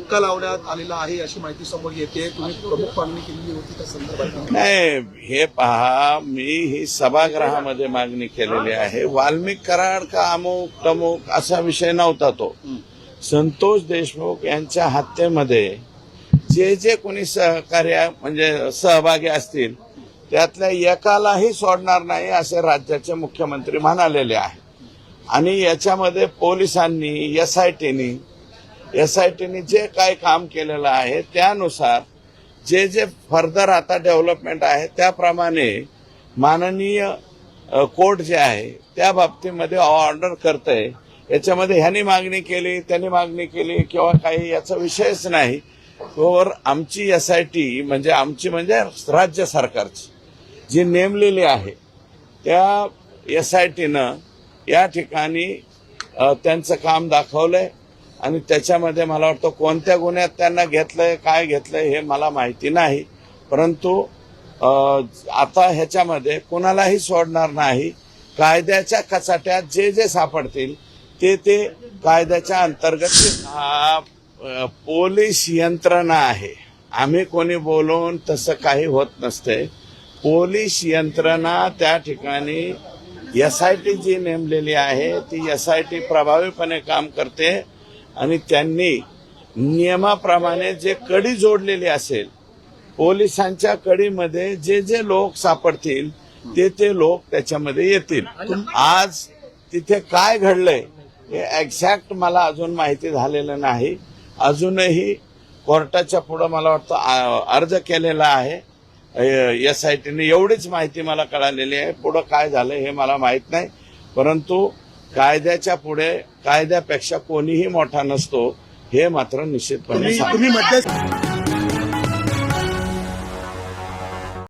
हुक्का लावण्यात आलेला आहे अशी माहिती समोर येते. तुम्ही प्रमुख मागणी केलेली होती त्या संदर्भात. नाही, हे पहा, मी ही सभागृहामध्ये मागणी केलेली आहे. वाल्मिक कराड का अमुक तमुक असा विषय नव्हता तो. संतोष देशमुख यांच्या हत्येमध्ये जे जे कोणी सहकार्य म्हणजे सहभागी असतील त्यातल्या एकालाही सोडणार नाही असे राज्याचे मुख्यमंत्री म्हणालेले आहे. आणि याच्यामध्ये पोलिसांनी एसआयटीनी जे काय काम केलेलं आहे त्यानुसार जे जे फर्दर आता डेव्हलपमेंट आहे त्याप्रमाणे माननीय कोर्ट जे आहे त्या बाबतीमध्ये ऑर्डर करतंय. याच्यामध्ये ह्यांनी मागणी केली त्यांनी मागणी केली किंवा काही याचा विषयच नाही. तर आमची एसआयटी म्हणजे राज्य सरकारची जी नेमलेली आहे त्या एसआयटीनं या ठिकाणी त्यांचं काम दाखवलंय आणि त्याच्यामध्ये मला वाटतं कोणत्या गुन्ह्यात त्यांना घेतलंय काय घेतलंय हे मला माहिती नाही. परंतु आता ह्याच्यामध्ये कुणालाही सोडणार नाही. कायद्याच्या कचाट्यात जे जे सापडतील ते कायद्याच्या अंतर्गत पोलीस यंत्रणा आहे. आम्ही कोणी बोलून तसं काही होत नसते. पोलीस यंत्रणा त्या ठिकाणी एसआयटी जी नेमलेली आहे ती एसआयटी प्रभावीपणे काम करते आणि त्यांनी नियमाप्रमाणे जे कडी जोडलेली असेल पोलिसांच्या कडीमध्ये जे जे लोक सापडतील ते लोक त्याच्यामध्ये येतील. आज तिथे काय घडलंय हे एक्झॅक्ट मला अजून माहिती झालेलं नाही. अजूनही कोर्टाच्या पुढे मला वाटतं अर्ज केलेला आहे एसआयटीने. एवढीच माहिती मला कळालेली आहे. पुढे काय झालं हे मला माहित नाही. परंतु कायद्याच्या पुढे कायद्यापेक्षा कोणीही मोठा नसतो हे मात्र निश्चितपणे तुम्ही